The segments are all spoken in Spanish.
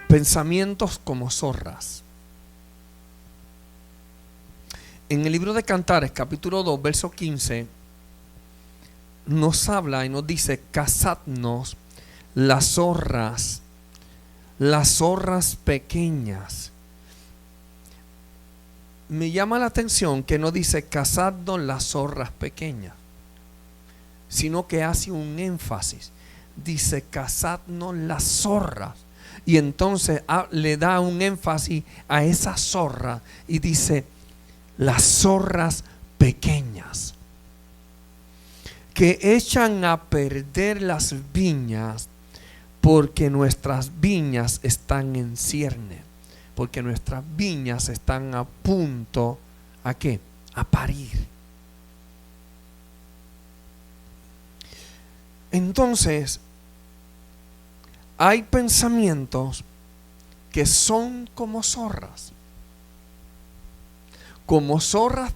Pensamientos como zorras. En el libro de Cantares, capítulo 2, verso 15, nos habla y nos dice: cazadnos las zorras pequeñas. Me llama la atención que no dice cazadnos las zorras pequeñas, sino que hace un énfasis. Dice cazadnos las zorras. Y entonces le da un énfasis a esa zorra y dice las zorras pequeñas, que echan a perder las viñas, porque nuestras viñas están en cierne, porque nuestras viñas están a punto, ¿a qué? A parir. Entonces, hay pensamientos que son como zorras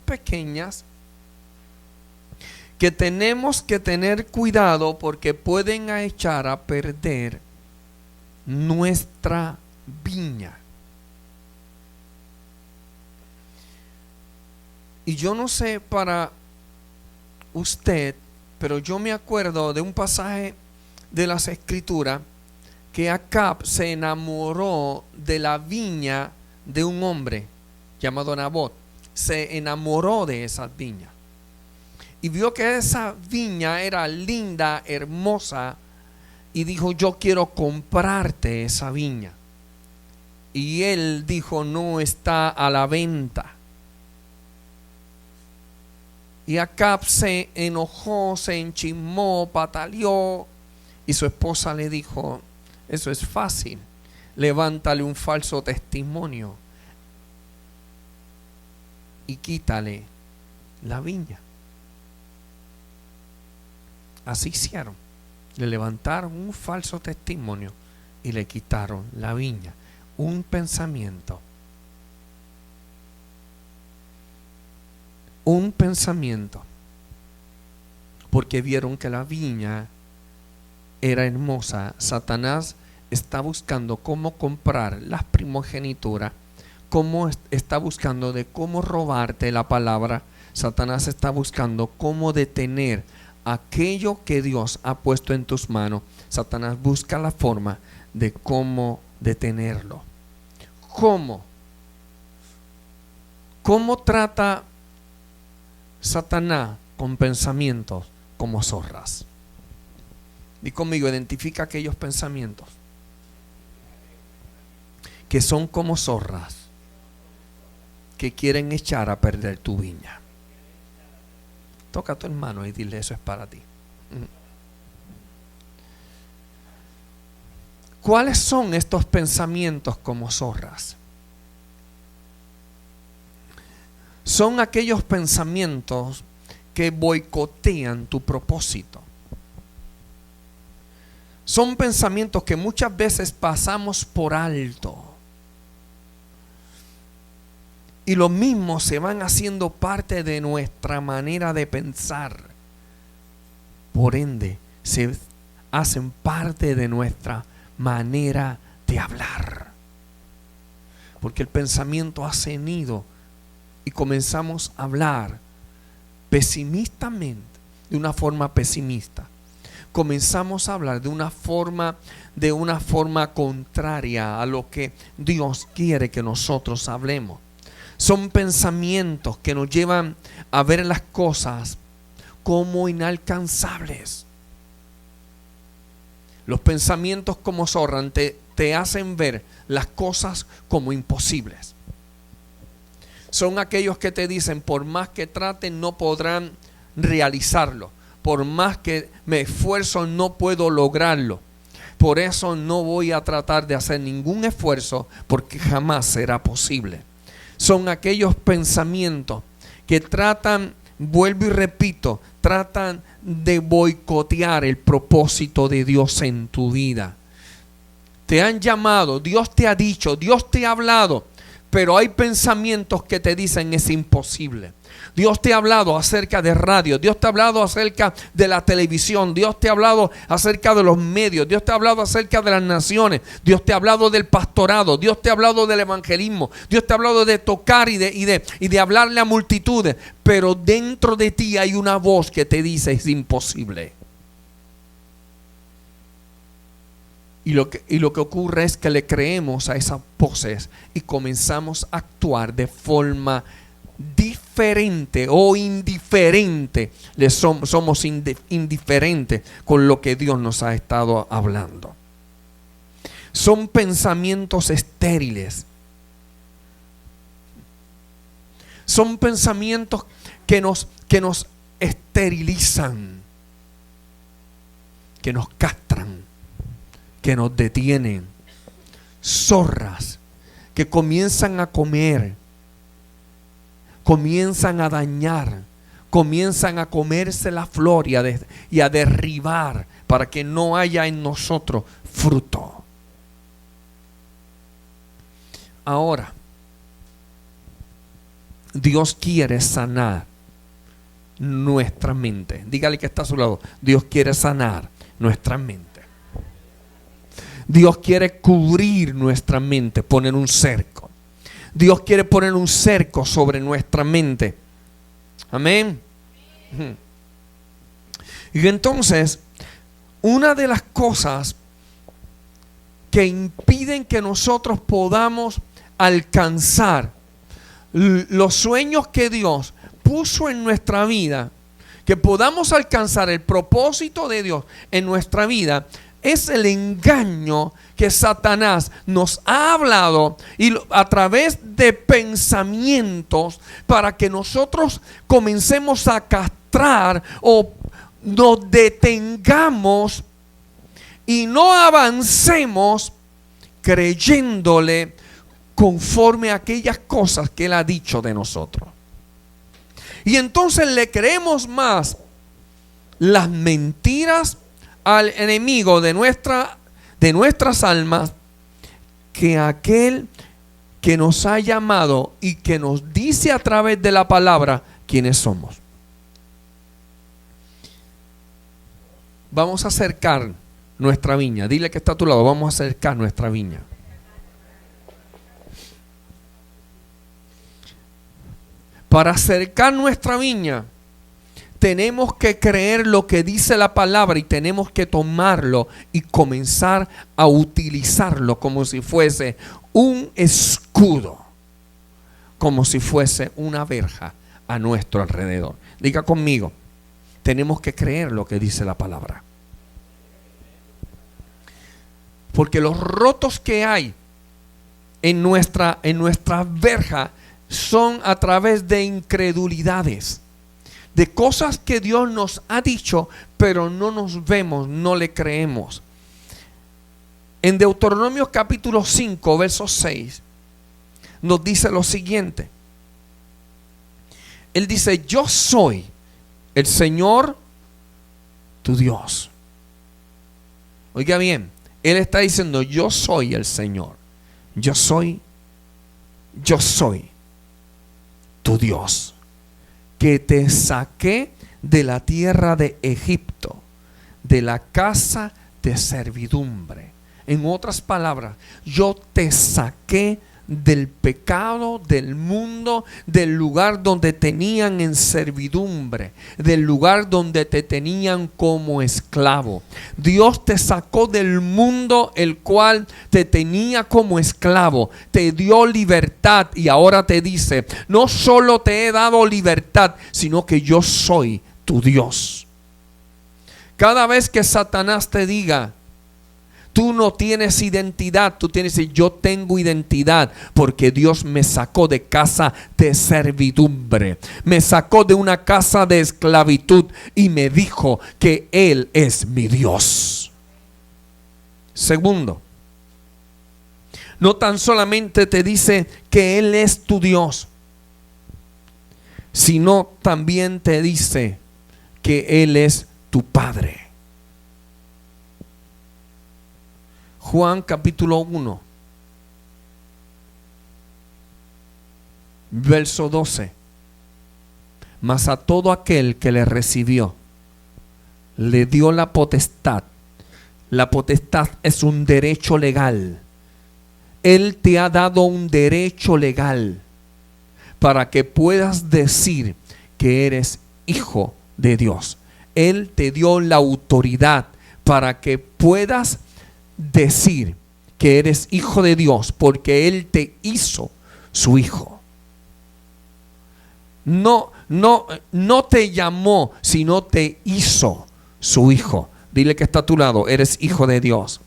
pequeñas, que tenemos que tener cuidado porque pueden echar a perder nuestra viña. Y yo no sé para usted, pero yo me acuerdo de un pasaje de las Escrituras que Acab se enamoró de la viña de un hombre llamado Nabot. Se enamoró de esa viña y vio que esa viña era linda, hermosa, y dijo: yo quiero comprarte esa viña. Y él dijo: no está a la venta. Y Acab se enojó, se enchismó, pataleó, y su esposa le dijo: eso es fácil, levántale un falso testimonio y quítale la viña. Así hicieron, le levantaron un falso testimonio y le quitaron la viña. Un pensamiento, porque vieron que la viña era hermosa. Satanás está buscando cómo comprar las primogenituras, cómo está buscando de cómo robarte la palabra. Satanás está buscando cómo detener aquello que Dios ha puesto en tus manos. Satanás busca la forma de cómo detenerlo. ¿Cómo trata Satanás con pensamientos como zorras? Di conmigo, identifica aquellos pensamientos que son como zorras que quieren echar a perder tu viña. Toca a tu hermano y dile: eso es para ti. ¿Cuáles son estos pensamientos como zorras? Son aquellos pensamientos que boicotean tu propósito. Son pensamientos que muchas veces pasamos por alto. Y lo mismo se van haciendo parte de nuestra manera de pensar. Por ende, se hacen parte de nuestra manera de hablar. Porque el pensamiento ha cenido y comenzamos a hablar pesimistamente, de una forma pesimista. Comenzamos a hablar de una forma contraria a lo que Dios quiere que nosotros hablemos. Son pensamientos que nos llevan a ver las cosas como inalcanzables. Los pensamientos como zorran te hacen ver las cosas como imposibles. Son aquellos que te dicen: por más que traten no podrán realizarlo. Por más que me esfuerzo no puedo lograrlo. Por eso no voy a tratar de hacer ningún esfuerzo, porque jamás será posible. Son aquellos pensamientos que tratan, vuelvo y repito, tratan de boicotear el propósito de Dios en tu vida. Te han llamado, Dios te ha dicho, Dios te ha hablado, pero hay pensamientos que te dicen: es imposible. Dios te ha hablado acerca de radio, Dios te ha hablado acerca de la televisión, Dios te ha hablado acerca de los medios, Dios te ha hablado acerca de las naciones, Dios te ha hablado del pastorado, Dios te ha hablado del evangelismo, Dios te ha hablado de tocar y de hablarle a multitudes, pero dentro de ti hay una voz que te dice es imposible. Y lo que ocurre es que le creemos a esas voces y comenzamos a actuar de forma diferente o indiferente. Somos indiferentes con lo que Dios nos ha estado hablando. Son pensamientos estériles. Son pensamientos que nos esterilizan, que nos castran, que nos detienen. Zorras que comienzan a comer, comienzan a dañar, comienzan a comerse la flor y a derribar para que no haya en nosotros fruto. Ahora, Dios quiere sanar nuestra mente. Dígale que está a su lado. Dios quiere sanar nuestra mente. Dios quiere cubrir nuestra mente, poner un cerco. Dios quiere poner un cerco sobre nuestra mente. Amén. Y entonces, una de las cosas que impiden que nosotros podamos alcanzar los sueños que Dios puso en nuestra vida, que podamos alcanzar el propósito de Dios en nuestra vida, es el engaño que Satanás nos ha hablado y a través de pensamientos para que nosotros comencemos a castrar o nos detengamos y no avancemos creyéndole conforme a aquellas cosas que Él ha dicho de nosotros. Y entonces le creemos más las mentiras al enemigo de nuestras almas que aquel que nos ha llamado y que nos dice a través de la palabra quiénes somos. Vamos a acercar nuestra viña. Dile que está a tu lado. Vamos a acercar nuestra viña. Para acercar nuestra viña tenemos que creer lo que dice la palabra y tenemos que tomarlo y comenzar a utilizarlo como si fuese un escudo, como si fuese una verja a nuestro alrededor. Diga conmigo, tenemos que creer lo que dice la palabra. Porque los rotos que hay en nuestra verja son a través de incredulidades, de cosas que Dios nos ha dicho, pero no nos vemos, no le creemos. En Deuteronomio capítulo 5, verso 6, nos dice lo siguiente. Él dice, yo soy el Señor tu Dios. Oiga bien, Él está diciendo, yo soy el Señor. Yo soy tu Dios, que te saqué de la tierra de Egipto, de la casa de servidumbre. En otras palabras, yo te saqué del pecado, del mundo, del lugar donde tenían en servidumbre, del lugar donde te tenían como esclavo. Dios te sacó del mundo el cual te tenía como esclavo, te dio libertad y ahora te dice, no solo te he dado libertad, sino que yo soy tu Dios. Cada vez que Satanás te diga, tú no tienes identidad, tú tienes que decir, yo tengo identidad porque Dios me sacó de casa de servidumbre, me sacó de una casa de esclavitud y me dijo que Él es mi Dios. Segundo, no tan solamente te dice que Él es tu Dios, sino también te dice que Él es tu Padre. Juan capítulo 1, verso 12. mas a todo aquel que le recibió, le dio la potestad. La potestad es un derecho legal. Él te ha dado un derecho legal para que puedas decir que eres hijo de Dios. Él te dio la autoridad para que puedas decir que eres hijo de Dios, porque Él te hizo su hijo. No te llamó, sino te hizo su hijo. Dile que está a tu lado, eres hijo de Dios.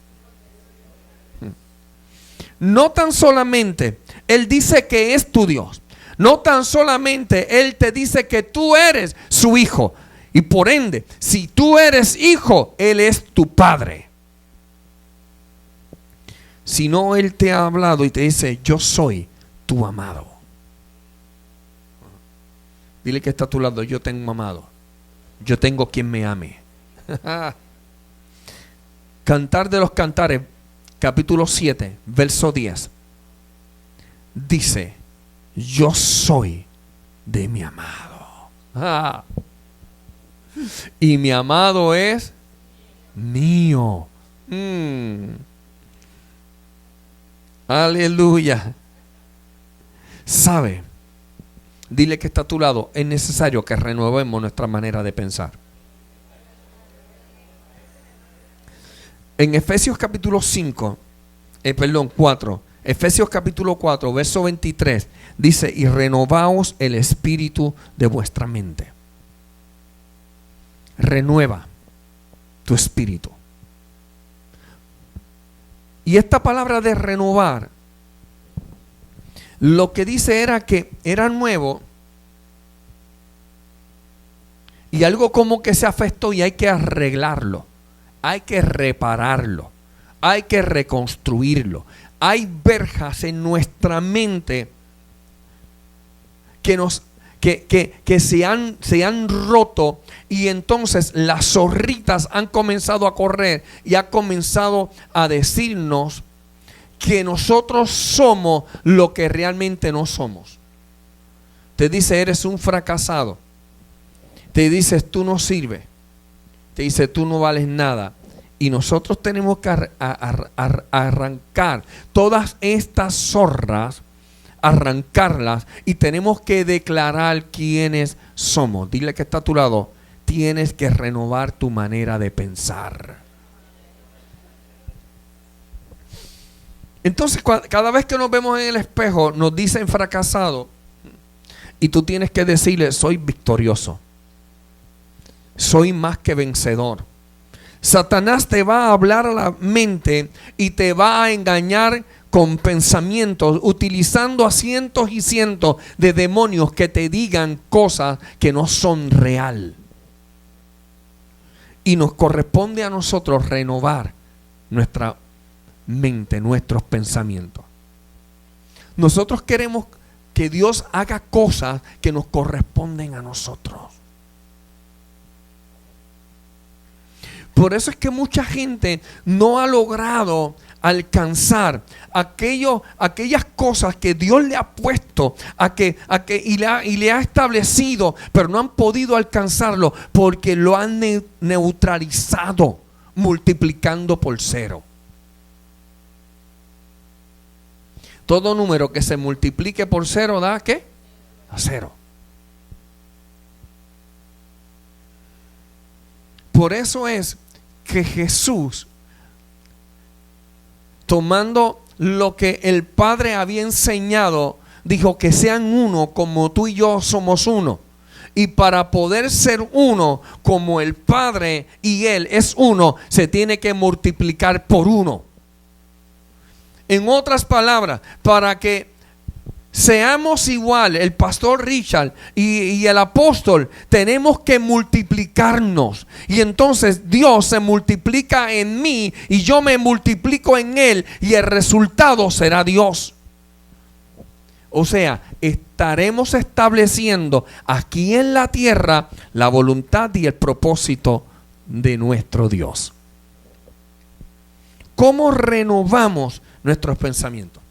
No tan solamente Él dice que es tu Dios, no tan solamente Él te dice que tú eres su hijo, y por ende, si tú eres hijo, Él es tu padre. Sino Él te ha hablado y te dice, yo soy tu amado. Dile que está a tu lado, yo tengo un amado, yo tengo quien me ame. Cantar de los Cantares, capítulo 7, verso 10, dice, yo soy de mi amado. Y mi amado es mío. Aleluya. ¿Sabe? Dile que está a tu lado, es necesario que renovemos nuestra manera de pensar. En Efesios capítulo 4, Efesios capítulo 4, verso 23, dice, y renovaos el espíritu de vuestra mente. Renueva tu espíritu. Y esta palabra de renovar, lo que dice era que era nuevo y algo como que se afectó y hay que arreglarlo, hay que repararlo, hay que reconstruirlo. Hay verjas en nuestra mente que se han roto, y entonces las zorritas han comenzado a correr y ha comenzado a decirnos que nosotros somos lo que realmente no somos. Te dice, eres un fracasado. Te dices, tú no sirves. Te dice, tú no vales nada. Y nosotros tenemos que arrancar todas estas zorras, arrancarlas, y tenemos que declarar quiénes somos. Dile que está a tu lado, tienes que renovar tu manera de pensar. Entonces, cada vez que nos vemos en el espejo, nos dicen fracasado, y tú tienes que decirle, soy victorioso, soy más que vencedor. Satanás te va a hablar a la mente y te va a engañar con pensamientos, utilizando a cientos y cientos de demonios que te digan cosas que no son real. Y nos corresponde a nosotros renovar nuestra mente, nuestros pensamientos. Nosotros queremos que Dios haga cosas que nos corresponden a nosotros. Por eso es que mucha gente no ha logrado alcanzar aquellas cosas que Dios le ha puesto y le ha establecido, pero no han podido alcanzarlo porque lo han neutralizado, multiplicando por cero. Todo número que se multiplique por cero da ¿qué? A cero. Por eso es que Jesús, tomando lo que el Padre había enseñado, dijo que sean uno como tú y yo somos uno. Y para poder ser uno como el Padre y Él es uno, se tiene que multiplicar por uno. En otras palabras, para que seamos igual, el pastor Richard y el apóstol, tenemos que multiplicarnos. Y entonces Dios se multiplica en mí y yo me multiplico en Él, y el resultado será Dios. O sea, estaremos estableciendo aquí en la tierra la voluntad y el propósito de nuestro Dios. ¿Cómo renovamos nuestros pensamientos?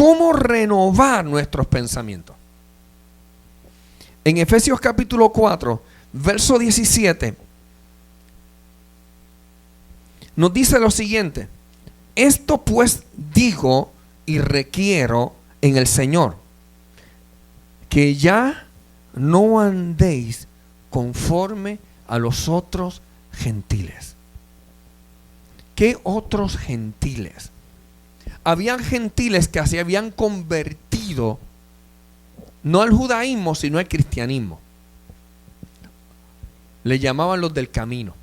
cómo renovar nuestros pensamientos. En Efesios capítulo 4, verso 17, nos dice lo siguiente: esto pues digo y requiero en el Señor, que ya no andéis conforme a los otros gentiles. ¿Qué otros gentiles? Habían gentiles que se habían convertido no al judaísmo, sino al cristianismo. Le llamaban los del camino.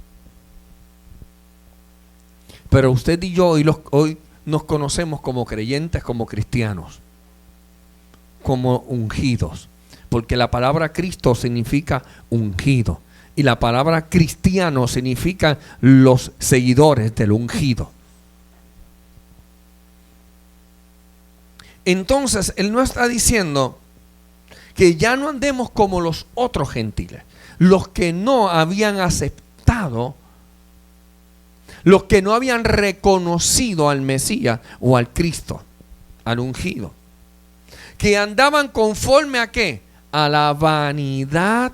Pero usted y yo hoy nos conocemos como creyentes, como cristianos, como ungidos. Porque la palabra Cristo significa ungido. Y la palabra cristiano significa los seguidores del ungido. Entonces, Él no está diciendo que ya no andemos como los otros gentiles, los que no habían aceptado, los que no habían reconocido al Mesías o al Cristo, al ungido, que andaban conforme a ¿qué? A la vanidad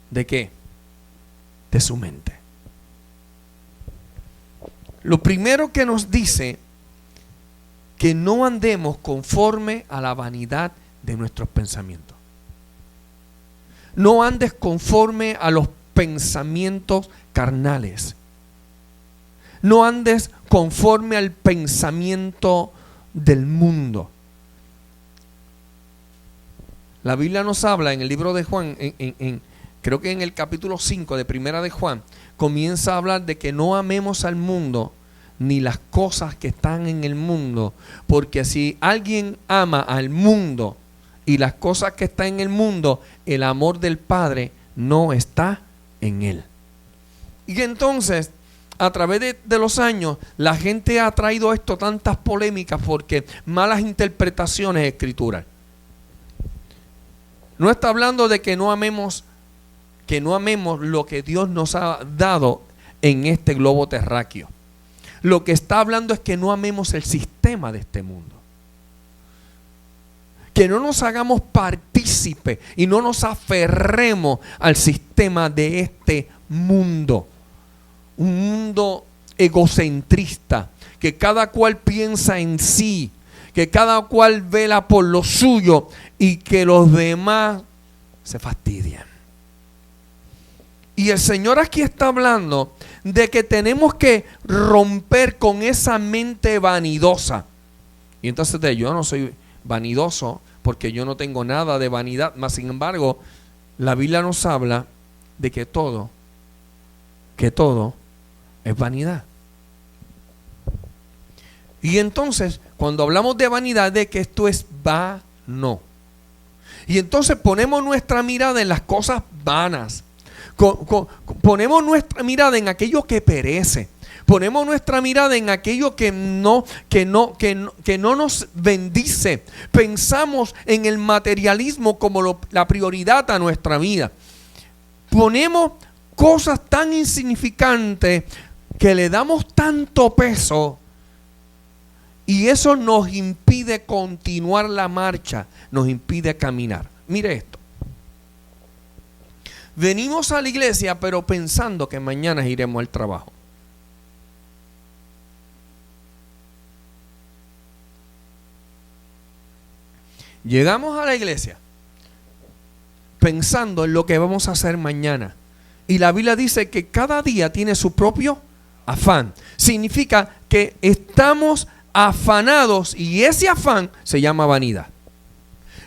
de ¿qué? De su mente. Lo primero que nos dice que no andemos conforme a la vanidad de nuestros pensamientos. No andes conforme a los pensamientos carnales. No andes conforme al pensamiento del mundo. La Biblia nos habla en el libro de Juan, creo que en el capítulo 5 de Primera de Juan, comienza a hablar de que no amemos al mundo ni las cosas que están en el mundo, porque si alguien ama al mundo y las cosas que están en el mundo, el amor del Padre no está en él. Y entonces, a través de los años, la gente ha traído esto tantas polémicas porque malas interpretaciones escritural. No está hablando de que no amemos lo que Dios nos ha dado en este globo terráqueo. Lo que está hablando es que no amemos el sistema de este mundo. Que no nos hagamos partícipes y no nos aferremos al sistema de este mundo. Un mundo egocentrista, que cada cual piensa en sí, que cada cual vela por lo suyo y que los demás se fastidian. Y el Señor aquí está hablando de que tenemos que romper con esa mente vanidosa. Y entonces yo no soy vanidoso porque yo no tengo nada de vanidad. Mas sin embargo, la Biblia nos habla de que todo es vanidad. Y entonces, cuando hablamos de vanidad, de que esto es vano. Y entonces ponemos nuestra mirada en las cosas vanas. Ponemos nuestra mirada en aquello que perece. Ponemos nuestra mirada en aquello que no nos bendice. Pensamos en el materialismo como la prioridad a nuestra vida. Ponemos cosas tan insignificantes que le damos tanto peso y eso nos impide continuar la marcha, nos impide caminar. Mire esto. Venimos a la iglesia pero pensando que mañana iremos al trabajo. Llegamos a la iglesia pensando en lo que vamos a hacer mañana. Y la Biblia dice que cada día tiene su propio afán. Significa que estamos afanados y ese afán se llama vanidad.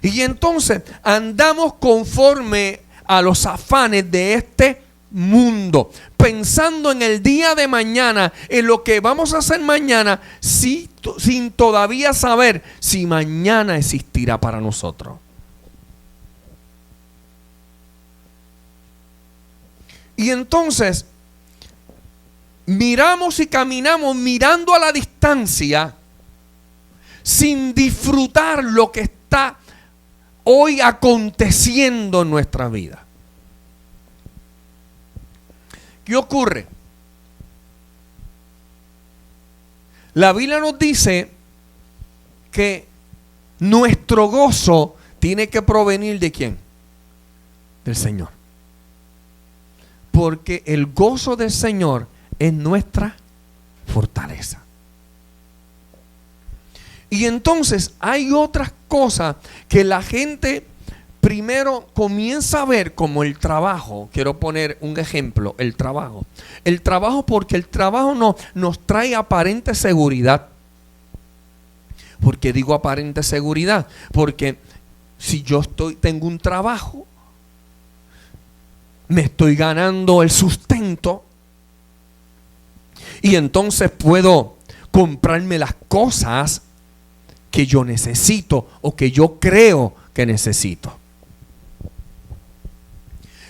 Y entonces andamos conforme a los afanes de este mundo, pensando en el día de mañana, en lo que vamos a hacer mañana, sin todavía saber si mañana existirá para nosotros. Y entonces miramos y caminamos mirando a la distancia sin disfrutar lo que está hoy aconteciendo en nuestra vida. ¿Qué ocurre? La Biblia nos dice que nuestro gozo tiene que provenir ¿de quién? Del Señor. Porque el gozo del Señor es nuestra fortaleza. Y entonces hay otras cosas que la gente primero comienza a ver, como el trabajo. Quiero poner un ejemplo, el trabajo. El trabajo, porque el trabajo nos trae aparente seguridad. ¿Por qué digo aparente seguridad? Porque si yo tengo un trabajo, me estoy ganando el sustento, y entonces puedo comprarme las cosas que yo necesito o que yo creo que necesito.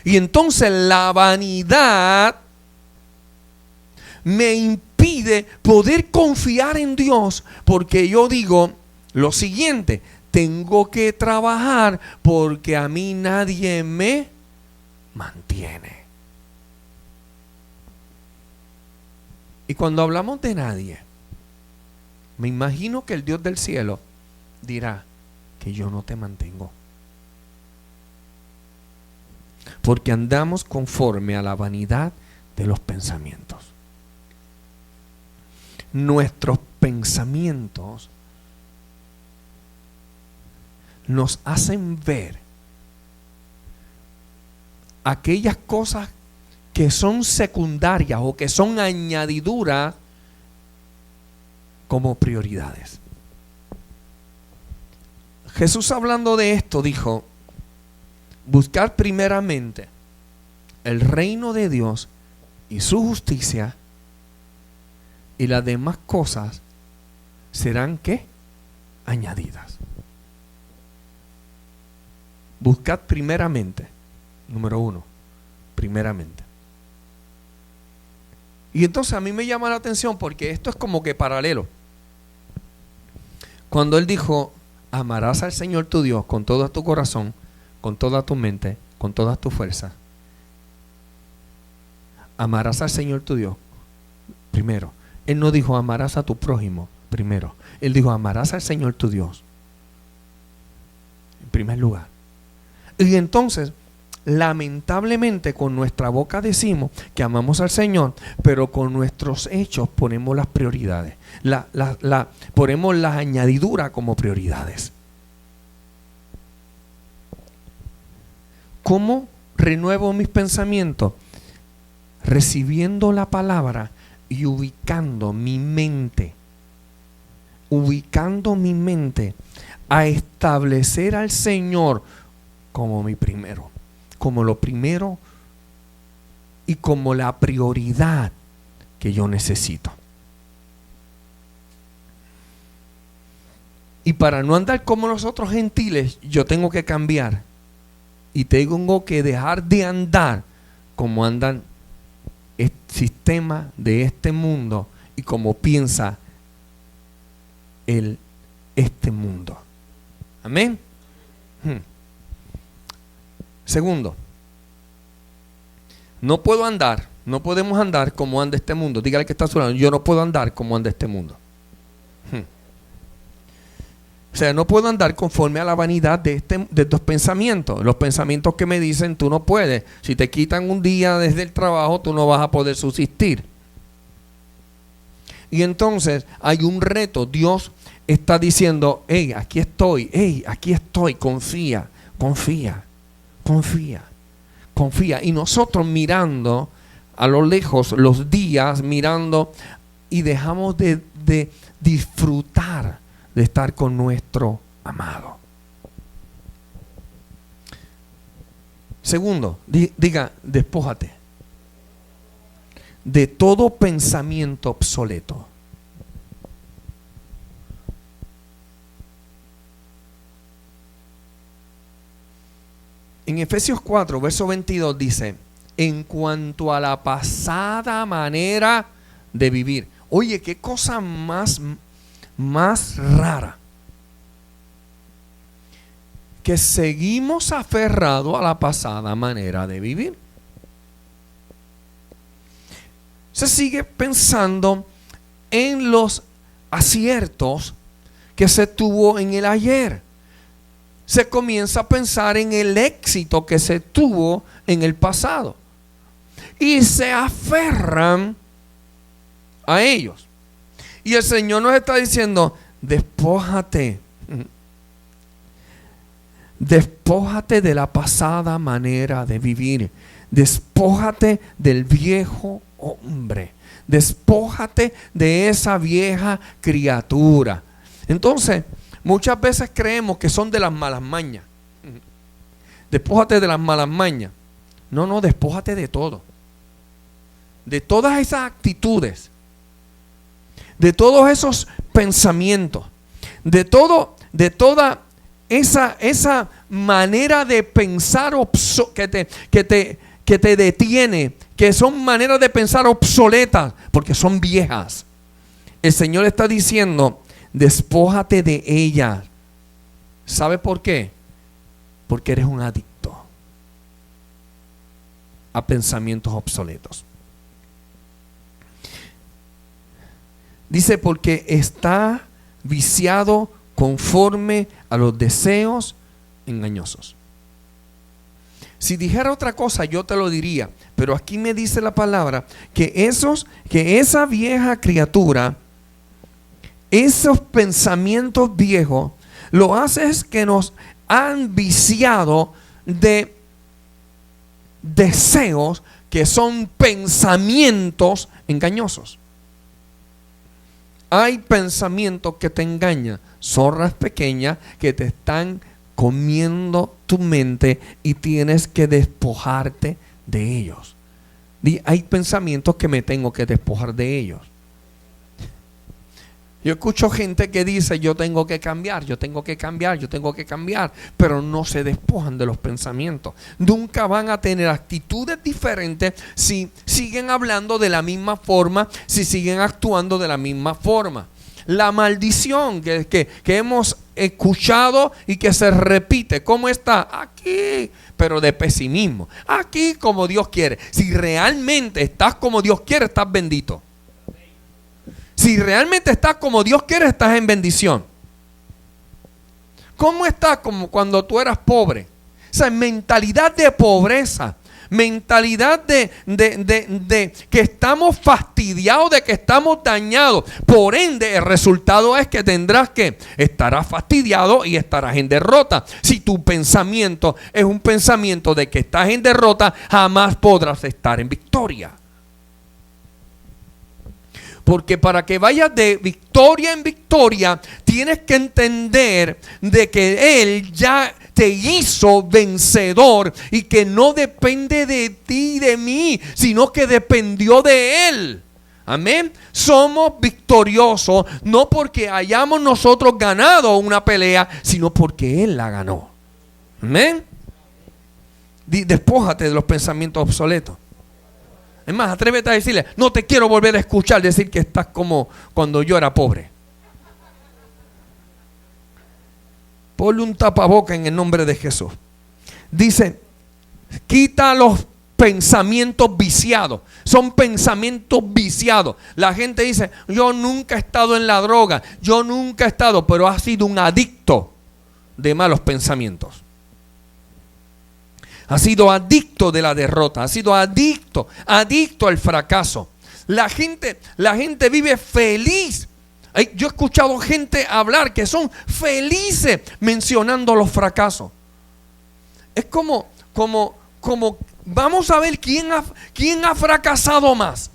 Y entonces la vanidad me impide poder confiar en Dios, porque yo digo lo siguiente: tengo que trabajar porque a mí nadie me mantiene. Y cuando hablamos de nadie, me imagino que el Dios del cielo dirá que yo no te mantengo, porque andamos conforme a la vanidad de los pensamientos. Nuestros pensamientos nos hacen ver aquellas cosas que son secundarias o que son añadiduras como prioridades. Jesús, hablando de esto, dijo: buscar primeramente el reino de Dios y su justicia, y las demás cosas serán ¿qué? Añadidas. Buscad primeramente, número 1, primeramente. Y entonces a mí me llama la atención, porque esto es como que paralelo. Cuando Él dijo: amarás al Señor tu Dios con todo tu corazón, con toda tu mente, con todas tus fuerzas. Amarás al Señor tu Dios primero. Él no dijo amarás a tu prójimo primero. Él dijo amarás al Señor tu Dios en primer lugar. Y entonces, lamentablemente, con nuestra boca decimos que amamos al Señor, pero con nuestros hechos ponemos las prioridades. Ponemos las añadiduras como prioridades. ¿Cómo renuevo mis pensamientos? Recibiendo la palabra y ubicando mi mente a establecer al Señor como mi primero, como lo primero y como la prioridad que yo necesito. Y para no andar como los otros gentiles, yo tengo que cambiar y tengo que dejar de andar como andan el sistema de este mundo y como piensa este mundo. Amén. Segundo, no podemos andar como anda este mundo. Dígale que está a su lado: yo no puedo andar como anda este mundo. O sea, no puedo andar conforme a la vanidad de estos pensamientos. Los pensamientos que me dicen tú no puedes. Si te quitan un día desde el trabajo, tú no vas a poder subsistir. Y entonces hay un reto. Dios está diciendo: hey, aquí estoy, confía. Y nosotros mirando a lo lejos los días, mirando, y dejamos de disfrutar de estar con nuestro amado. Segundo, diga: despójate de todo pensamiento obsoleto. En Efesios 4, verso 22 dice: en cuanto a la pasada manera de vivir. Oye, qué cosa más rara, que seguimos aferrados a la pasada manera de vivir. Se sigue pensando en los aciertos que se tuvo en el ayer. Se comienza a pensar en el éxito que se tuvo en el pasado. Y se aferran a ellos. Y el Señor nos está diciendo, despójate. Despójate de la pasada manera de vivir. Despójate del viejo hombre. Despójate de esa vieja criatura. Entonces, muchas veces creemos que son de las malas mañas. Despójate de las malas mañas. No, despójate de todo. De todas esas actitudes. De todos esos pensamientos. De toda esa manera de pensar que te detiene, que son maneras de pensar obsoletas, porque son viejas. El Señor está diciendo, despójate de ellas. ¿Sabe por qué? Porque eres un adicto a pensamientos obsoletos. Dice, porque está viciado conforme a los deseos engañosos. Si dijera otra cosa, yo te lo diría, pero aquí me dice la palabra que esa vieja criatura, esos pensamientos viejos, lo hace es que nos han viciado de deseos que son pensamientos engañosos. Hay pensamientos que te engañan, zorras pequeñas que te están comiendo tu mente y tienes que despojarte de ellos. Hay pensamientos que me tengo que despojar de ellos. Yo escucho gente que dice, yo tengo que cambiar, pero no se despojan de los pensamientos. Nunca van a tener actitudes diferentes si siguen hablando de la misma forma, si siguen actuando de la misma forma. La maldición que hemos escuchado y que se repite, ¿cómo está? Aquí, pero de pesimismo. Aquí como Dios quiere. Si realmente estás como Dios quiere, estás bendito. Si realmente estás como Dios quiere, estás en bendición. ¿Cómo estás como cuando tú eras pobre? O sea, mentalidad de pobreza. Mentalidad de que estamos fastidiados, de que estamos dañados. Por ende, el resultado es que estarás fastidiado y estarás en derrota. Si tu pensamiento es un pensamiento de que estás en derrota, jamás podrás estar en victoria. Porque para que vayas de victoria en victoria, tienes que entender de que Él ya te hizo vencedor y que no depende de ti y de mí, sino que dependió de Él. Amén. Somos victoriosos no porque hayamos nosotros ganado una pelea, sino porque Él la ganó. Amén. Despójate de los pensamientos obsoletos. Es más, atrévete a decirle, no te quiero volver a escuchar decir que estás como cuando yo era pobre. Ponle un tapaboca en el nombre de Jesús. Dice, quita los pensamientos viciados. Son pensamientos viciados. La gente dice, yo nunca he estado en la droga, yo nunca he estado, pero ha sido un adicto de malos pensamientos. Ha sido adicto de la derrota, ha sido adicto al fracaso. La gente vive feliz. Yo he escuchado gente hablar que son felices mencionando los fracasos. Es como vamos a ver quién ha fracasado más.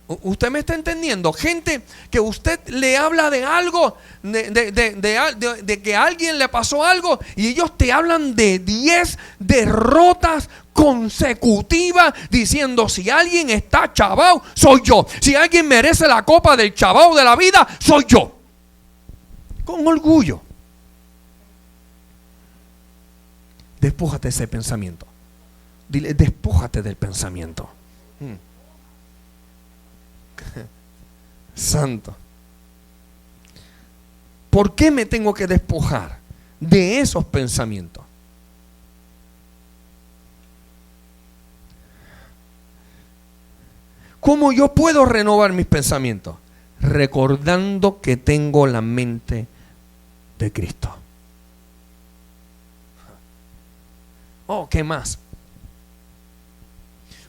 ¿Usted me está entendiendo? Gente que usted le habla de algo, de que a alguien le pasó algo y ellos te hablan de 10 derrotas consecutivas diciendo, si alguien está chavao, soy yo. Si alguien merece la copa del chavao de la vida, soy yo. Con orgullo. Despójate de ese pensamiento. Dile, despójate del pensamiento. Santo. ¿Por qué me tengo que despojar de esos pensamientos? ¿Cómo yo puedo renovar mis pensamientos? recordando que tengo la mente de Cristo. Oh, ¿qué más?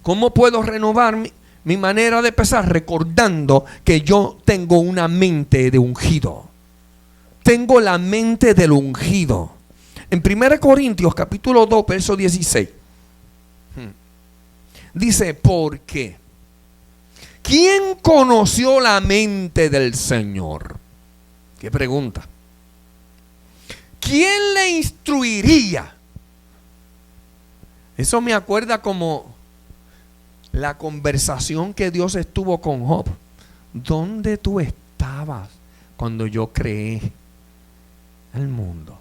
¿Cómo puedo renovar mi manera de pensar? Recordando que yo tengo una mente de ungido. Tengo la mente del ungido. En 1 Corintios capítulo 2, verso 16. Dice, ¿por qué? ¿Quién conoció la mente del Señor? ¿Qué pregunta? ¿Quién le instruiría? Eso me acuerda como la conversación que Dios estuvo con Job. ¿Dónde tú estabas cuando yo creé el mundo?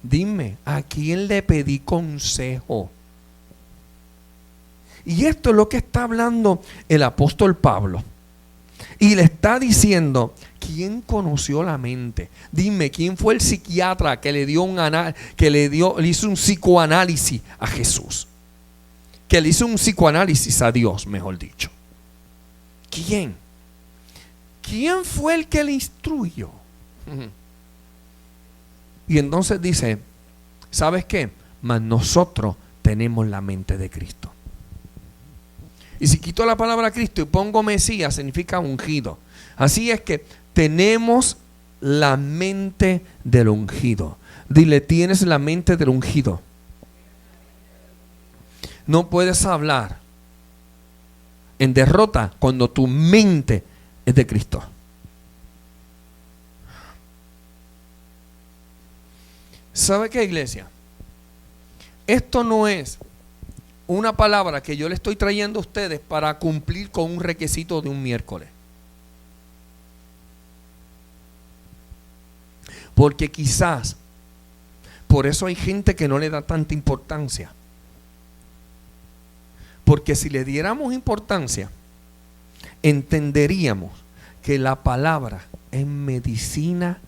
Dime, ¿a quién le pedí consejo? Y esto es lo que está hablando el apóstol Pablo. Y le está diciendo, ¿quién conoció la mente? Dime, ¿quién fue el psiquiatra que le hizo un psicoanálisis a Jesús? Que le hizo un psicoanálisis a Dios, mejor dicho. ¿Quién? ¿Quién fue el que le instruyó? Y entonces dice, ¿sabes qué? Mas nosotros tenemos la mente de Cristo. Y si quito la palabra Cristo y pongo Mesías, significa ungido. Así es que tenemos la mente del ungido. Dile, tienes la mente del ungido. No puedes hablar en derrota cuando tu mente es de Cristo. ¿Sabe qué, iglesia? Esto no es una palabra que yo le estoy trayendo a ustedes para cumplir con un requisito de un miércoles. Porque quizás por eso hay gente que no le da tanta importancia. Porque si le diéramos importancia, entenderíamos que la palabra es medicina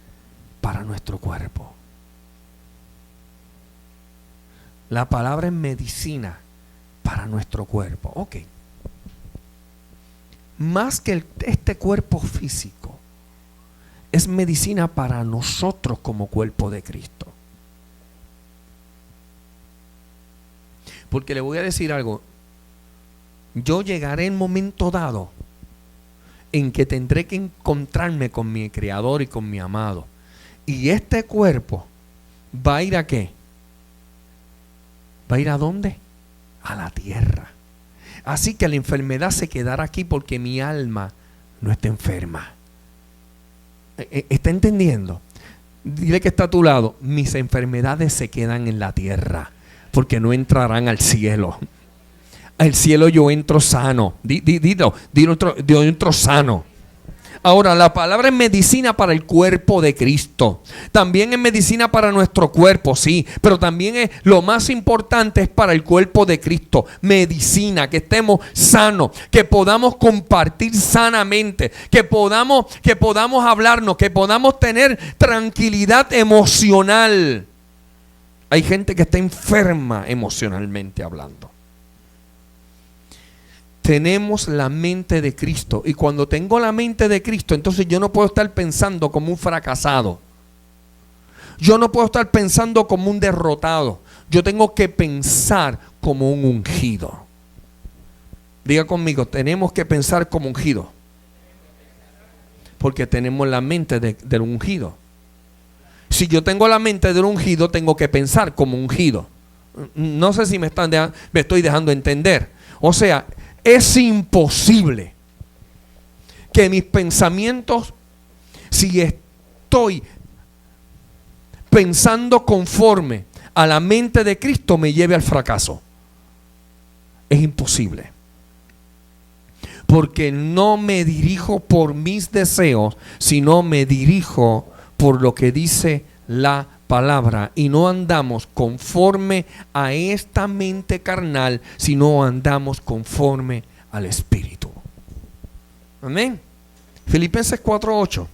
para nuestro cuerpo. La palabra es medicina para nuestro cuerpo. Ok. Más que este cuerpo físico, es medicina para nosotros como cuerpo de Cristo. Porque le voy a decir algo. Yo llegaré en momento dado en que tendré que encontrarme con mi Creador y con mi amado. Y este cuerpo va a ir ¿a qué? ¿Va a ir a dónde? A la tierra. Así que la enfermedad se quedará aquí porque mi alma no está enferma. ¿Está entendiendo? Dile que está a tu lado. Mis enfermedades se quedan en la tierra porque no entrarán al cielo. Al cielo yo entro sano. Dilo, yo entro sano. Ahora, la palabra es medicina para el cuerpo de Cristo. También es medicina para nuestro cuerpo, sí. Pero también es lo más importante es para el cuerpo de Cristo. Medicina, que estemos sanos, que podamos compartir sanamente, que podamos hablarnos, que podamos tener tranquilidad emocional. Hay gente que está enferma emocionalmente hablando. Tenemos la mente de Cristo. Y cuando tengo la mente de Cristo, entonces yo no puedo estar pensando como un fracasado. Yo no puedo estar pensando como un derrotado. Yo tengo que pensar como un ungido. Diga conmigo, tenemos que pensar como ungido. Porque tenemos la mente del ungido. Si yo tengo la mente del ungido, tengo que pensar como ungido. No sé si me estoy dejando entender. O sea, es imposible que mis pensamientos, si estoy pensando conforme a la mente de Cristo, me lleve al fracaso. Es imposible. Porque no me dirijo por mis deseos, sino me dirijo por lo que dice la palabra. Y no andamos conforme a esta mente carnal, sino andamos conforme al Espíritu. Amén. Filipenses 4:8.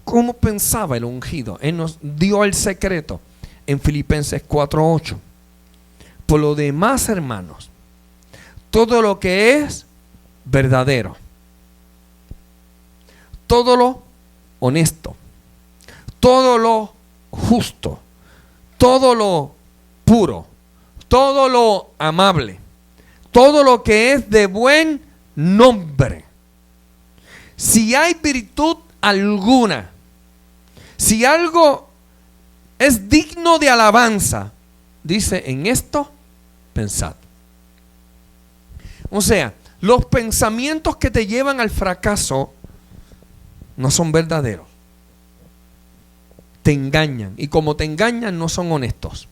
¿Cómo pensaba el ungido? Él nos dio el secreto en Filipenses 4:8. Por lo demás, hermanos, todo lo que es verdadero, todo lo honesto, todo lo justo, todo lo puro, todo lo amable, todo lo que es de buen nombre. Si hay virtud alguna, si algo es digno de alabanza, dice, en esto pensad. O sea, los pensamientos que te llevan al fracaso no son verdaderos. Te engañan. Y como te engañan, no son honestos.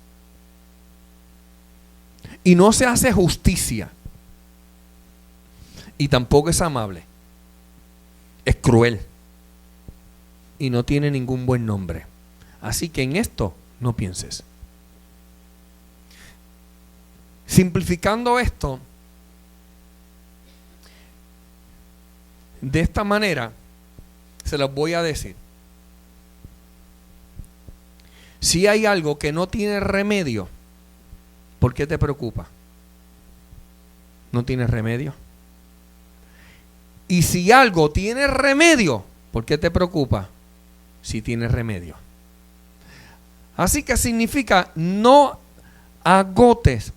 Y no se hace justicia. Y tampoco es amable. Es cruel. Y no tiene ningún buen nombre. Así que en esto no pienses. Simplificando esto, de esta manera, se los voy a decir. Si hay algo que no tiene remedio, ¿por qué te preocupa? ¿No tiene remedio? Y si algo tiene remedio, ¿por qué te preocupa? Si tiene remedio. Así que significa no agotes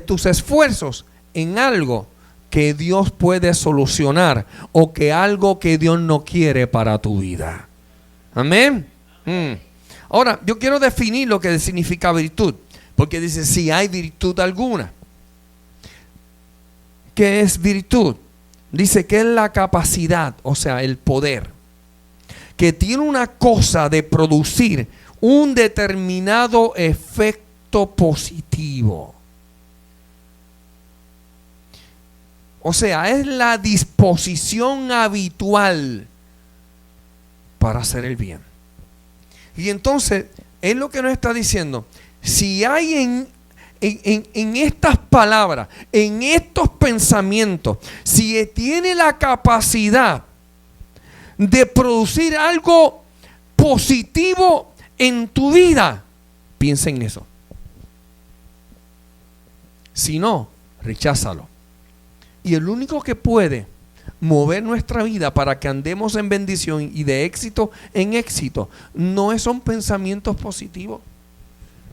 tus esfuerzos en algo que Dios puede solucionar o que algo que Dios no quiere para tu vida. Amén. Ahora, yo quiero definir lo que significa virtud, porque dice, si hay virtud alguna. ¿Qué es virtud? Dice que es la capacidad, o sea, el poder, que tiene una cosa de producir un determinado efecto positivo. O sea, es la disposición habitual para hacer el bien. Y entonces, es lo que nos está diciendo. Si hay en estas palabras, en estos pensamientos, si tiene la capacidad de producir algo positivo en tu vida, piensa en eso. Si no, recházalo. Y el único que puede mover nuestra vida para que andemos en bendición y de éxito en éxito, no son pensamientos positivos,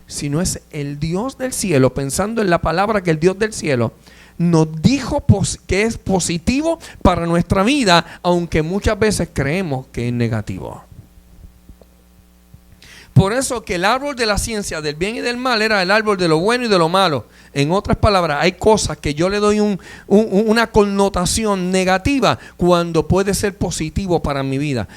sino es el Dios del cielo, pensando en la palabra que el Dios del cielo nos dijo que es positivo para nuestra vida, aunque muchas veces creemos que es negativo. Por eso que el árbol de la ciencia del bien y del mal era el árbol de lo bueno y de lo malo. En otras palabras, hay cosas que yo le doy una connotación negativa cuando puede ser positivo para mi vida.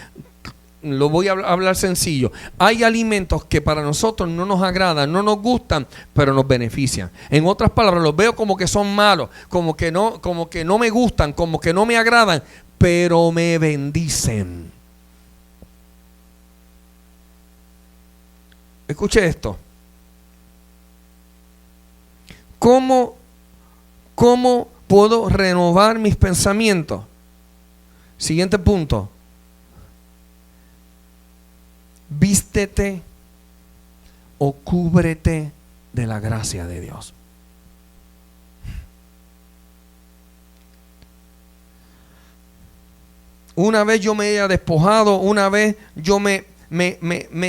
Lo voy a hablar sencillo. Hay alimentos que para nosotros no nos agradan, no nos gustan, pero nos benefician. En otras palabras, los veo como que son malos, como que no me gustan, como que no me agradan, pero me bendicen. Escuche esto. ¿Cómo puedo renovar mis pensamientos? Siguiente punto. Vístete o cúbrete de la gracia de Dios. Una vez yo me haya despojado, una vez yo me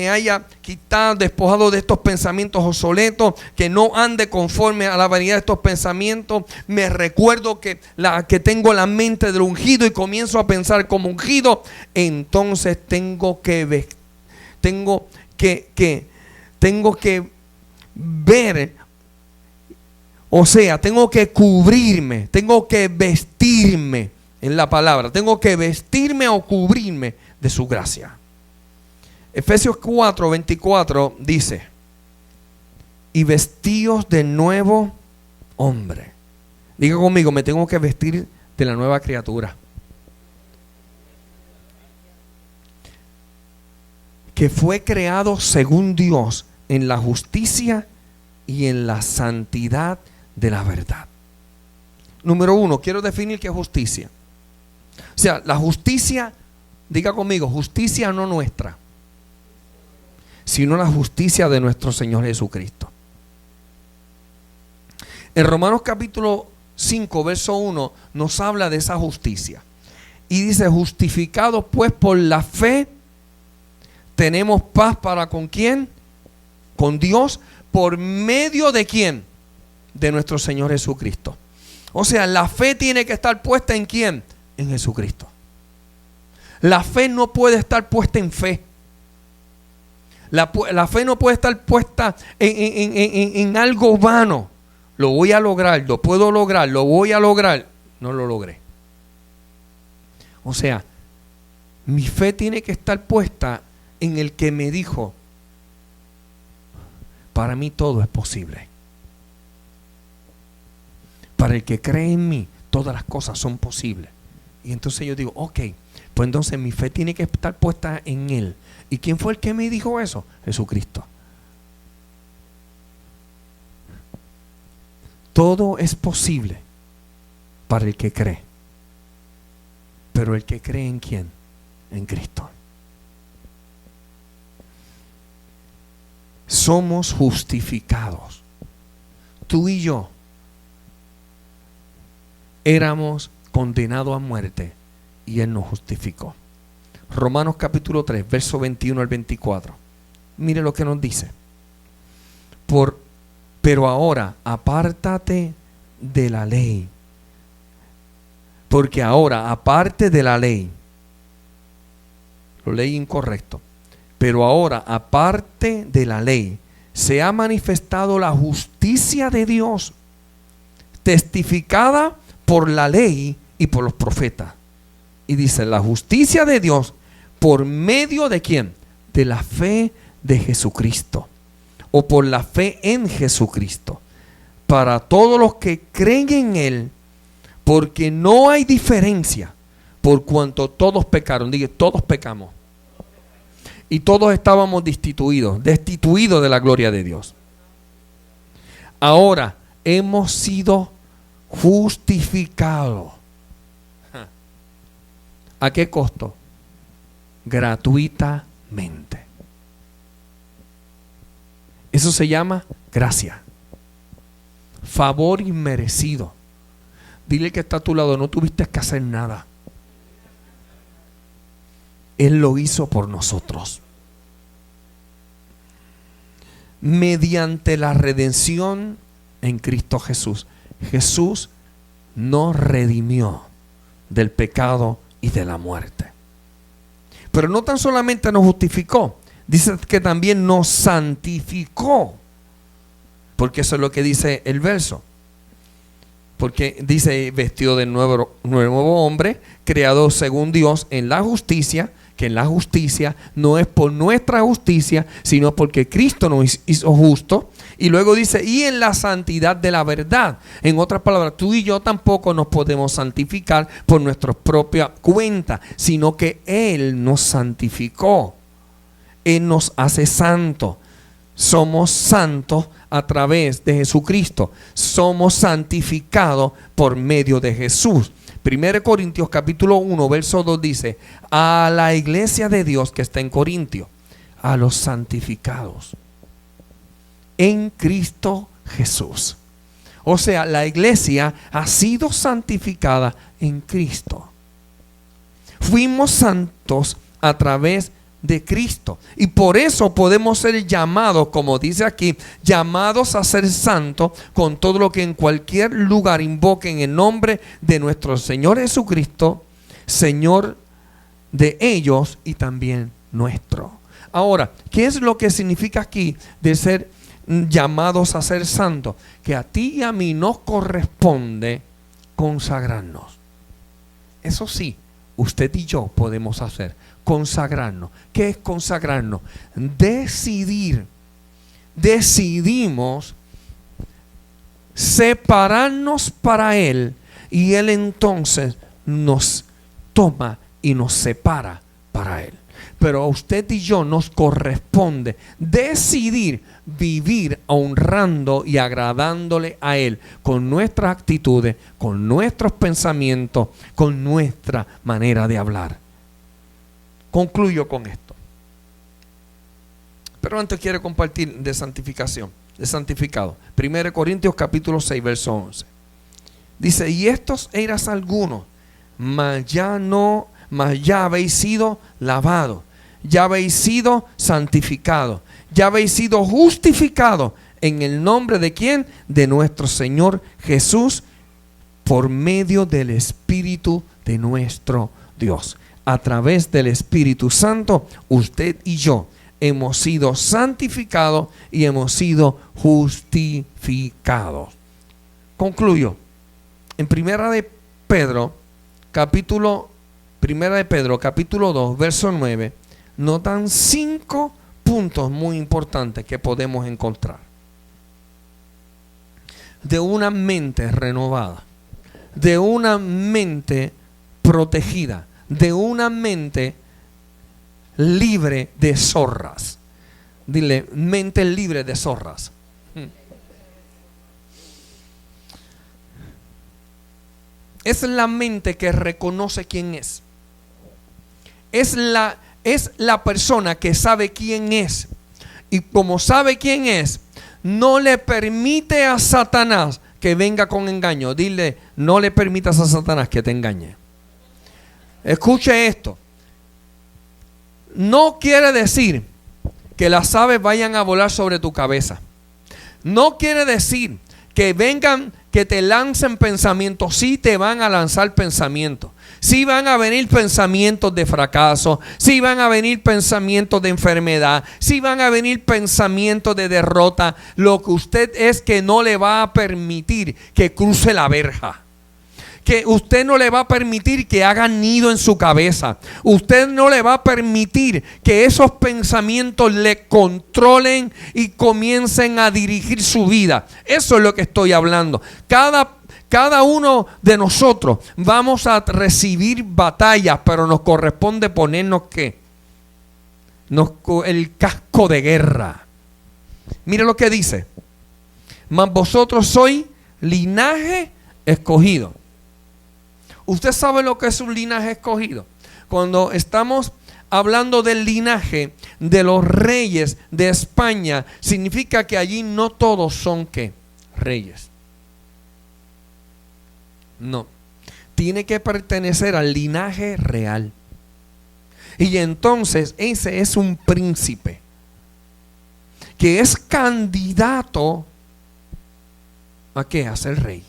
haya quitado, despojado de estos pensamientos obsoletos, que no ande conforme a la variedad de estos pensamientos, me recuerdo que tengo la mente del ungido y comienzo a pensar como ungido, entonces tengo que ver, o sea, tengo que cubrirme, tengo que vestirme, en la palabra, tengo que vestirme o cubrirme de su gracia. Efesios 4:24 dice: y vestíos de nuevo hombre. Diga conmigo, me tengo que vestir de la nueva criatura, que fue creado según Dios en la justicia y en la santidad de la verdad. Número 1, quiero definir qué es justicia. O sea, la justicia, diga conmigo, justicia no nuestra. sino la justicia de nuestro Señor Jesucristo. En Romanos capítulo 5, verso 1, nos habla de esa justicia. Y dice, justificados pues por la fe, tenemos paz para ¿con quién? Con Dios, por medio de ¿quién? De nuestro Señor Jesucristo. O sea, la fe tiene que estar puesta ¿en quién? En Jesucristo. La fe no puede estar puesta en fe. La fe no puede estar puesta en algo vano. Lo voy a lograr, lo puedo lograr, lo voy a lograr. No lo logré. O sea, mi fe tiene que estar puesta en el que me dijo, para mí todo es posible. Para el que cree en mí, todas las cosas son posibles. Y entonces yo digo, ok, pues entonces mi fe tiene que estar puesta en Él. ¿Y quién fue el que me dijo eso? Jesucristo. Todo es posible para el que cree. Pero el que cree ¿en quién? En Cristo. Somos justificados. Tú y yo éramos condenados a muerte y Él nos justificó. Romanos capítulo 3, verso 21 al 24. Mire lo que nos dice. Pero ahora apártate de la ley. Porque ahora, aparte de la ley, lo leí incorrecto. Pero ahora, aparte de la ley, se ha manifestado la justicia de Dios, testificada por la ley y por los profetas. Y dice, la justicia de Dios por medio de ¿quién? De la fe de Jesucristo, o por la fe en Jesucristo, para todos los que creen en Él, porque no hay diferencia, por cuanto todos pecaron. Diga, todos pecamos. Y todos estábamos destituidos de la gloria de Dios. Ahora hemos sido justificados. ¿A qué costo? Gratuitamente. Eso se llama gracia. Favor inmerecido. Dile que está a tu lado, no tuviste que hacer nada. Él lo hizo por nosotros. Mediante la redención en Cristo Jesús. Jesús nos redimió del pecado y de la muerte. Pero no tan solamente nos justificó, dice que también nos santificó. Porque eso es lo que dice el verso. Porque dice, vestido de nuevo hombre, creado según Dios en la justicia, que en la justicia no es por nuestra justicia, sino porque Cristo nos hizo justo. Y luego dice, y en la santidad de la verdad. En otras palabras, tú y yo tampoco nos podemos santificar por nuestra propia cuenta, sino que Él nos santificó. Él nos hace santos. Somos santos a través de Jesucristo. Somos santificados por medio de Jesús. 1 Corintios capítulo 1, verso 2 dice, a la iglesia de Dios que está en Corintio, a los santificados en Cristo Jesús. O sea, la iglesia ha sido santificada en Cristo. Fuimos santos a través de Cristo. Y por eso podemos ser llamados, como dice aquí, llamados a ser santos con todo lo que en cualquier lugar invoquen el nombre de nuestro Señor Jesucristo, Señor de ellos y también nuestro. Ahora, ¿qué es lo que significa aquí de ser llamados a ser santos? Que a ti y a mí nos corresponde consagrarnos. Eso sí, usted y yo podemos hacer. Consagrarnos. ¿Qué es consagrarnos? Decidimos separarnos para Él y Él entonces nos toma y nos separa para Él. Pero a usted y yo nos corresponde decidir vivir honrando y agradándole a Él con nuestras actitudes, con nuestros pensamientos, con nuestra manera de hablar. Concluyo con esto. Pero antes quiero compartir de santificación, de santificado. 1 Corintios capítulo 6, verso 11. Dice, y estos eras algunos, mas ya habéis sido lavados, ya habéis sido santificados, ya habéis sido justificados en el nombre de ¿quién? De nuestro Señor Jesús, por medio del Espíritu de nuestro Dios. A través del Espíritu Santo, usted y yo hemos sido santificados y hemos sido justificados. Concluyo. En Primera de Pedro, capítulo 2, verso 9, nos dan 5 puntos muy importantes que podemos encontrar. De una mente renovada, de una mente protegida, de una mente libre de zorras. Dile, mente libre de zorras. Es la mente que reconoce quién es. Es la persona que sabe quién es. Y como sabe quién es, no le permite a Satanás que venga con engaño. Dile, no le permitas a Satanás que te engañe. Escuche esto. No quiere decir que las aves vayan a volar sobre tu cabeza. No quiere decir que vengan, que te lancen pensamientos. Sí te van a lanzar pensamientos. Sí van a venir pensamientos de fracaso. Sí van a venir pensamientos de enfermedad. Sí van a venir pensamientos de derrota. Lo que usted es que no le va a permitir que cruce la verja. Que usted no le va a permitir que haga nido en su cabeza. Usted no le va a permitir que esos pensamientos le controlen y comiencen a dirigir su vida. Eso es lo que estoy hablando. Cada uno de nosotros vamos a recibir batallas, pero nos corresponde ponernos ¿qué? El casco de guerra. Mire lo que dice. Mas vosotros sois linaje escogido. ¿Usted sabe lo que es un linaje escogido? Cuando estamos hablando del linaje de los reyes de España, significa que allí no todos son ¿qué? Reyes. No. Tiene que pertenecer al linaje real. Y entonces ese es un príncipe que es candidato ¿a qué? A ser rey.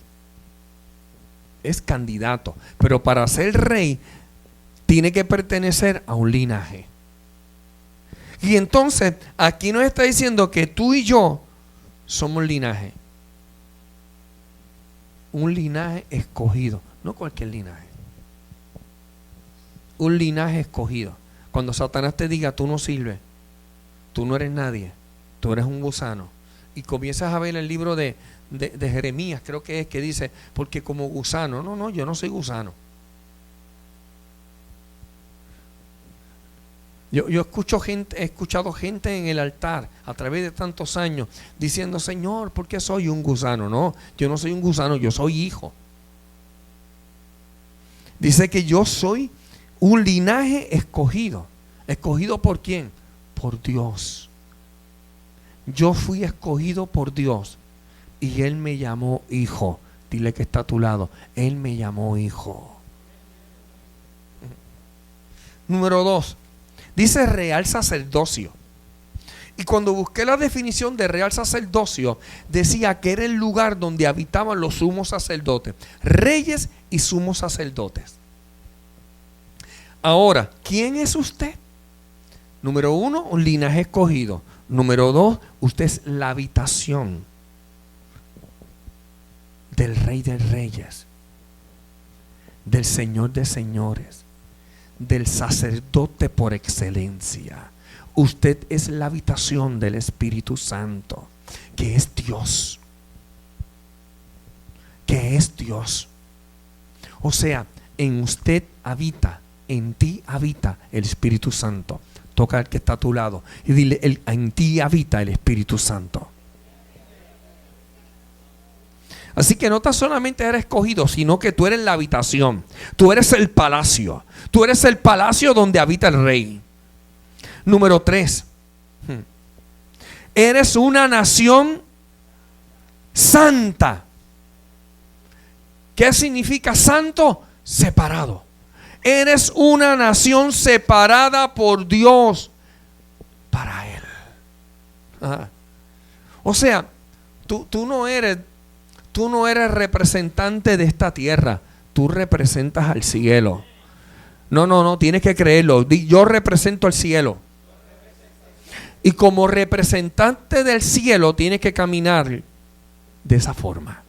Es candidato, pero para ser rey tiene que pertenecer a un linaje. Y entonces aquí nos está diciendo que tú y yo somos linaje. Un linaje escogido, no cualquier linaje. Un linaje escogido. Cuando Satanás te diga tú no sirves, tú no eres nadie, tú eres un gusano, y comienzas a ver el libro de Jeremías, creo que es, que dice, porque como gusano, no, yo no soy gusano. Yo he escuchado gente en el altar a través de tantos años diciendo, Señor, ¿por qué soy un gusano? No, yo no soy un gusano, yo soy hijo. Dice que yo soy un linaje escogido. ¿Escogido por quién? Por Dios. Yo fui escogido por Dios. Y Él me llamó hijo. Dile que está a tu lado. Él me llamó hijo. Número 2. Dice real sacerdocio. Y cuando busqué la definición de real sacerdocio, decía que era el lugar donde habitaban los sumos sacerdotes, reyes y sumos sacerdotes. Ahora, ¿quién es usted? Número 1, un linaje escogido. Número 2, usted es la habitación del Rey de Reyes, del Señor de Señores, del sacerdote por excelencia. Usted es la habitación del Espíritu Santo, que es Dios. Que es Dios. O sea, en usted habita, en ti habita el Espíritu Santo. Toca al que está a tu lado y dile, en ti habita el Espíritu Santo. Así que no tan solamente eres escogido, sino que tú eres la habitación. Tú eres el palacio. Tú eres el palacio donde habita el rey. Número 3. Eres una nación santa. ¿Qué significa santo? Separado. Eres una nación separada por Dios para Él. Ajá. O sea, tú no eres representante de esta tierra. Tú representas al cielo. No, tienes que creerlo. Yo represento al cielo. Y como representante del cielo tienes que caminar de esa forma.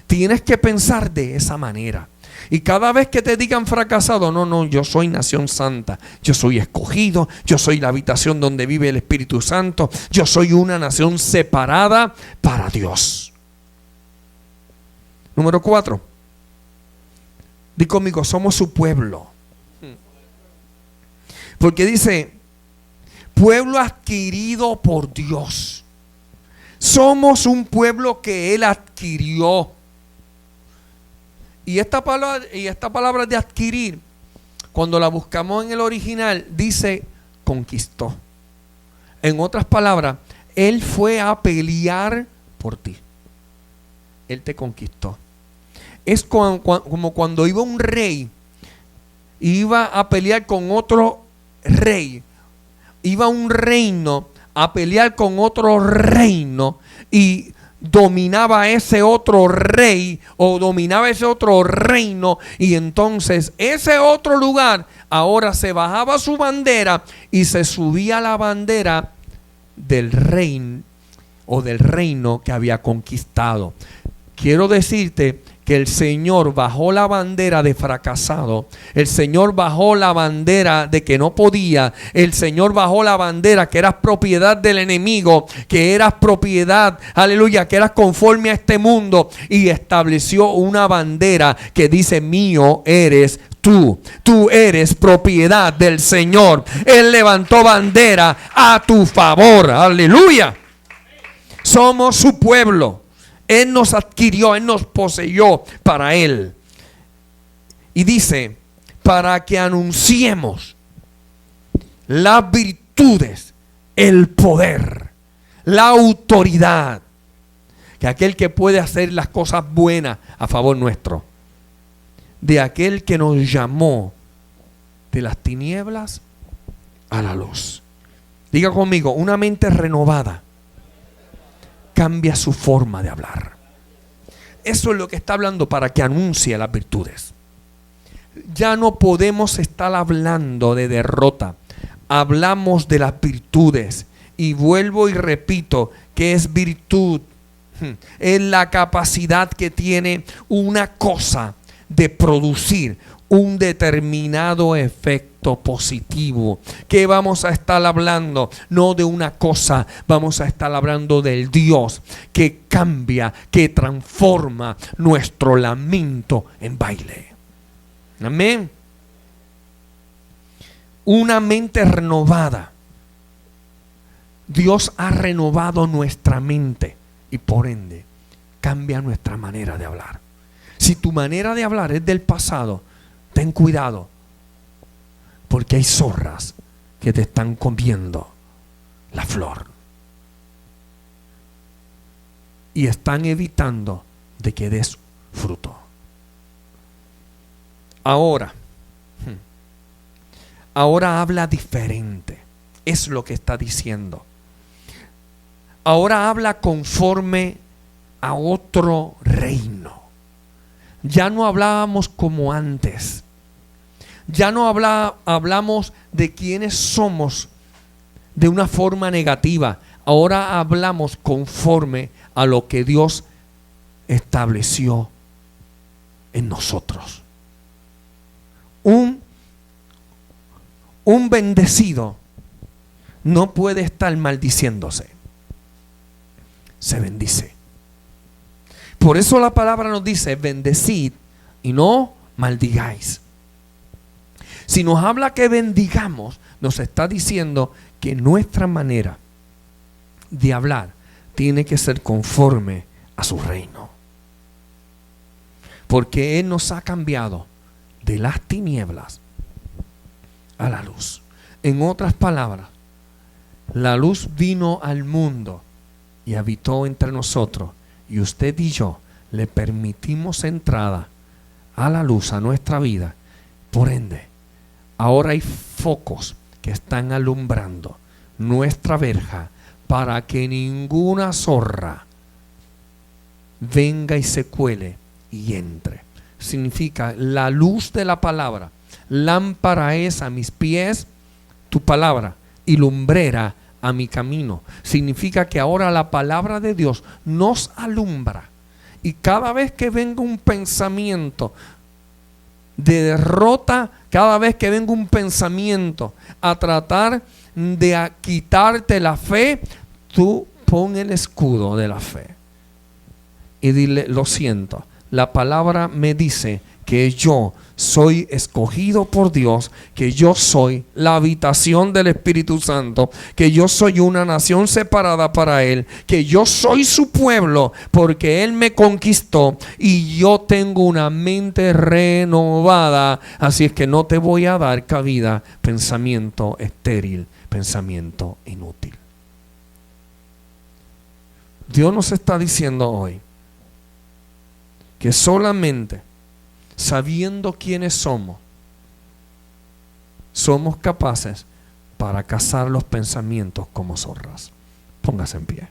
Tienes que pensar de esa manera. Y cada vez que te digan fracasado, no, yo soy nación santa. Yo soy escogido. Yo soy la habitación donde vive el Espíritu Santo. Yo soy una nación separada para Dios. Número 4. Di conmigo, somos su pueblo. Porque dice, pueblo adquirido por Dios. Somos un pueblo que Él adquirió. Y esta palabra de adquirir, cuando la buscamos en el original, dice conquistó. En otras palabras, Él fue a pelear por ti. Él te conquistó. Es como cuando iba un rey, iba a pelear con otro rey. Iba un reino a pelear con otro reino y dominaba ese otro rey o dominaba ese otro reino, y entonces ese otro lugar ahora se bajaba su bandera y se subía la bandera del rey o del reino que había conquistado. Quiero decirte que el Señor bajó la bandera de fracasado. El Señor bajó la bandera de que no podía. El Señor bajó la bandera que eras propiedad del enemigo, que eras propiedad, aleluya, que eras conforme a este mundo, y estableció una bandera que dice: mío eres tú. Tú eres propiedad del Señor. Él levantó bandera a tu favor. Aleluya. Somos su pueblo. Él nos adquirió, Él nos poseyó para Él. Y dice, para que anunciemos las virtudes, el poder, la autoridad, que aquel que puede hacer las cosas buenas a favor nuestro, de aquel que nos llamó de las tinieblas a la luz. Diga conmigo, una mente renovada cambia su forma de hablar. Eso es lo que está hablando, para que anuncie las virtudes. Ya no podemos estar hablando de derrota. Hablamos de las virtudes. Y vuelvo y repito, ¿qué es virtud? Es la capacidad que tiene una cosa de producir un determinado efecto positivo. ¿Qué vamos a estar hablando? No de una cosa, vamos a estar hablando del Dios que cambia, que transforma nuestro lamento en baile. Amén. Una mente renovada. Dios ha renovado nuestra mente y por ende cambia nuestra manera de hablar. Si tu manera de hablar es del pasado, ten cuidado, porque hay zorras que te están comiendo la flor y están evitando de que des fruto. Ahora habla diferente. Es lo que está diciendo. Ahora habla conforme a otro reino. Ya no hablábamos como antes. Ya no hablamos de quiénes somos de una forma negativa. Ahora hablamos conforme a lo que Dios estableció en nosotros. Un bendecido no puede estar maldiciéndose. Se bendice. Por eso la palabra nos dice: bendecid y no maldigáis. Si nos habla que bendigamos, nos está diciendo que nuestra manera de hablar tiene que ser conforme a su reino. Porque Él nos ha cambiado de las tinieblas a la luz. En otras palabras, La luz vino al mundo y habitó entre nosotros, y usted y yo le permitimos entrada a la luz a nuestra vida. Por ende, ahora hay focos que están alumbrando nuestra verja para que ninguna zorra venga y se cuele y entre. Significa la luz de la palabra. Lámpara es a mis pies tu palabra y lumbrera a mi camino. Significa que ahora la palabra de Dios nos alumbra. Y cada vez que venga un pensamiento de derrota, cada vez que venga un pensamiento a tratar de quitarte la fe, tú pon el escudo de la fe y dile: lo siento, la palabra me dice que yo soy escogido por Dios, que yo soy la habitación del Espíritu Santo, que yo soy una nación separada para Él, que yo soy su pueblo porque Él me conquistó y yo tengo una mente renovada. Así es que no te voy a dar cabida pensamiento estéril, pensamiento inútil. Dios nos está diciendo hoy que solamente sabiendo quiénes somos capaces para cazar los pensamientos como zorras. Póngase en pie.